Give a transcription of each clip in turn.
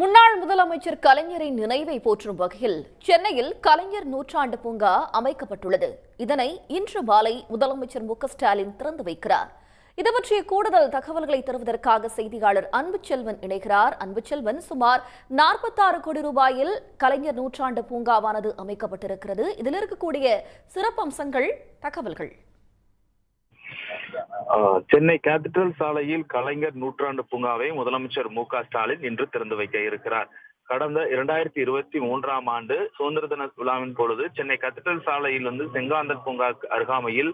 முன்னாள் முதலமைச்சர் கலைஞரின் நினைவை போற்றும் வகையில் சென்னையில் கலைஞர் நூற்றாண்டு பூங்கா அமைக்கப்பட்டுள்ளது. இதனை இன்று மாலை முதலமைச்சர் மு.க.ஸ்டாலின் திறந்து வைக்கிறார். இது பற்றிய கூடுதல் தகவல்களை தருவதற்காக செய்தியாளர் அன்புச்செல்வன் இணைகிறார். அன்புச்செல்வன், சுமார் 46 கோடி ரூபாயில் கலைஞர் நூற்றாண்டு பூங்காவானது அமைக்கப்பட்டிருக்கிறது. இதில் இருக்கக்கூடிய சிறப்பம்சங்கள், தகவல்கள். சென்னை கேபிட்டல் சாலையில் கலைஞர் நூற்றாண்டு பூங்காவை முதலமைச்சர் மு.க.ஸ்டாலின் இன்று திறந்து வைக்க இருக்கிறார். கடந்த 2023ஆம் ஆண்டு சுதந்திர தின விழாவின் பொழுது சென்னை கேபிட்டல் சாலையில் செங்காந்தன் பூங்கா அருகாமையில்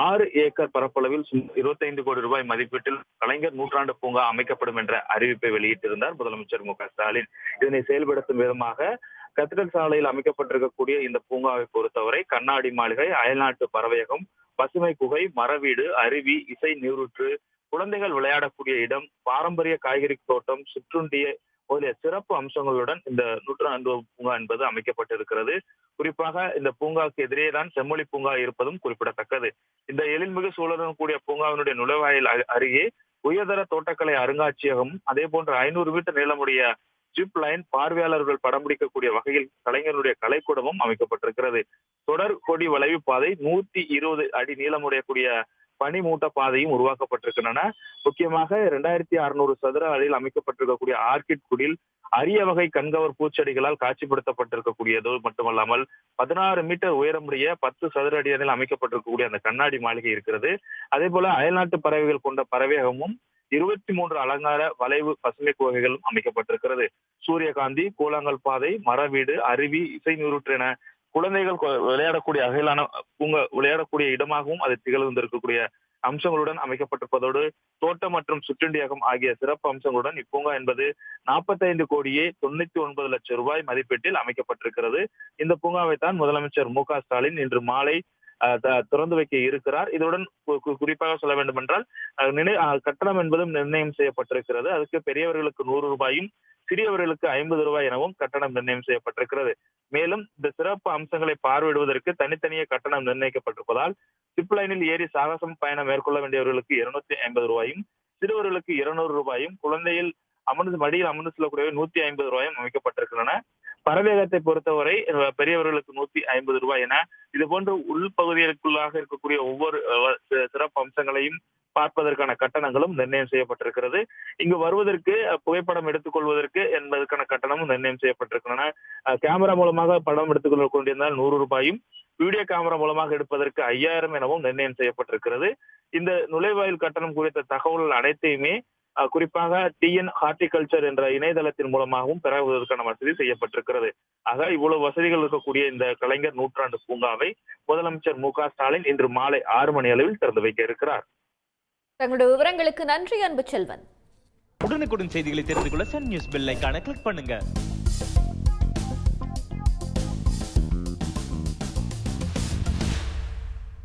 6 ஏக்கர் பரப்பளவில் 25 கோடி ரூபாய் மதிப்பீட்டில் கலைஞர் நூற்றாண்டு பூங்கா அமைக்கப்படும் என்ற அறிவிப்பை வெளியிட்டிருந்தார் முதலமைச்சர் மு.க.ஸ்டாலின். இதனை செயல்படுத்தும் விதமாக கேபிட்டல் சாலையில் அமைக்கப்பட்டிருக்கக்கூடிய இந்த பூங்காவை பொறுத்தவரை கண்ணாடி மாளிகை, அயல்நாட்டு பறவையகம், பசுமை குகை, மரவீடு, அருவி, இசை நீரூற்று, குழந்தைகள் விளையாடக்கூடிய இடம், பாரம்பரிய காய்கறி தோட்டம், சிற்றுண்டிய முதலிய சிறப்பு அம்சங்களுடன் இந்த நூற்றாண்டு பூங்கா என்பது அமைக்கப்பட்டிருக்கிறது. குறிப்பாக இந்த பூங்காவுக்கு எதிரே தான் செம்மொழி பூங்கா இருப்பதும் குறிப்பிடத்தக்கது. இந்த எழில்மிகு சூழலுடன் கூடிய பூங்காவினுடைய நுழைவாயில் அருகே உயர்தர தோட்டக்கலை அருங்காட்சியகம், அதே போன்று 500 மீட்டர் நீளமுடைய ஜிப் லைன், பார்வையாளர்கள் படம் பிடிக்கக்கூடிய வகையில் கலைஞருடைய கலைக்கூடமும் அமைக்கப்பட்டிருக்கிறது. தொடர் கொடி வளைவு பாதை, 120 அடி நீளமுடைய பனிமூட்ட பாதையும் உருவாக்கப்பட்டிருக்கின்றன. முக்கியமாக 2600 சதுர அடியில் அமைக்கப்பட்டிருக்கக்கூடிய ஆர்கிட் குடில் அரிய வகை கண்கவர் பூச்செடிகளால் காட்சிப்படுத்தப்பட்டிருக்கக்கூடியது மட்டுமல்லாமல் 16 மீட்டர் உயரமுடைய 10 சதுர அடியில் அமைக்கப்பட்டிருக்கக்கூடிய அந்த கண்ணாடி மாளிகை இருக்கிறது. அதே போல அயல்நாட்டு பறவைகள் கொண்ட பறவையகமும் 23 அலங்கார வளைவு பசுமை குகைகளும் அமைக்கப்பட்டிருக்கிறது. சூரியகாந்தி, கூழாங்கல் பாதை, மரவீடு, அருவி, இசை நீரூற்று என குழந்தைகள் விளையாடக்கூடிய அகையிலான பூங்கா விளையாடக்கூடிய இடமாகவும் அது திகழ்ந்திருக்கக்கூடிய அம்சங்களுடன் அமைக்கப்பட்டிருப்பதோடு தோட்டம் மற்றும் சுற்றுண்டியகம் ஆகிய சிறப்பு அம்சங்களுடன் இப்பூங்கா என்பது 45 கோடியே 99 லட்சம் ரூபாய் மதிப்பீட்டில் அமைக்கப்பட்டிருக்கிறது. இந்த பூங்காவை தான் முதலமைச்சர் மு.க.ஸ்டாலின் இன்று மாலை திறந்து வைக்க இருக்கிறார். இதுடன் குறிப்பாக சொல்ல வேண்டும் என்றால் கட்டணம் என்பதும் நிர்ணயம் செய்யப்பட்டிருக்கிறது. அதுக்கு பெரியவர்களுக்கு 100 ரூபாயும், சிறியவர்களுக்கு 50 ரூபாய் எனவும் கட்டணம் நிர்ணயம் செய்யப்பட்டிருக்கிறது. மேலும் இந்த சிறப்பு அம்சங்களை பார்வையிடுவதற்கு தனித்தனியே கட்டணம் நிர்ணயிக்கப்பட்டிருப்பதால் சிப் லைனில் ஏறி சாகசம் பயணம் மேற்கொள்ள வேண்டியவர்களுக்கு 250 ரூபாயும், சிறுவர்களுக்கு 200 ரூபாயும், குழந்தையில் மடியில் அமர்ந்து செல்லக்கூடிய 150 ரூபாயும் அமைக்கப்பட்டிருக்கின்றன. பறவையகத்தை பொறுத்தவரை பெரியவர்களுக்கு 150 ரூபாய் என இது போன்று உள்பகுதிகளுக்குள்ளாக இருக்கக்கூடிய ஒவ்வொரு சிறப்பு அம்சங்களையும் பார்ப்பதற்கான கட்டணங்களும் நிர்ணயம் செய்யப்பட்டிருக்கிறது. இங்கு வருவதற்கு, புகைப்படம் எடுத்துக் கொள்வதற்கு என்பதற்கான கட்டணமும் நிர்ணயம் செய்யப்பட்டிருக்கின்றன. கேமரா மூலமாக படம் எடுத்துக் கொண்டிருந்தால் 100 ரூபாயும், வீடியோ கேமரா மூலமாக எடுப்பதற்கு 5000 எனவும் நிர்ணயம் செய்யப்பட்டிருக்கிறது. இந்த நுழைவாயில் கட்டணம் குறித்த தகவல்கள் அனைத்தையுமே குறிப்பாக டிஎன் ஹார்டிகல்ச்சர் என்ற இணையதளத்தின் மூலமாகவும் பெறுவதற்கான வசதி செய்யப்பட்டிருக்கிறது. ஆக இவ்வளவு வசதிகள் இருக்கக்கூடிய இந்த கலைஞர் நூற்றாண்டு பூங்காவை முதலமைச்சர் மு.க.ஸ்டாலின் இன்று மாலை 6 மணி அளவில் திறந்து வைக்க இருக்கிறார். தங்களுடைய விவரங்களுக்கு நன்றி, அன்புச்செல்வன். உடனுக்குடன் செய்திகளை தெரிந்து கொள்ள சன் நியூஸ் பெல் ஐகானை கிளிக் பண்ணுங்க.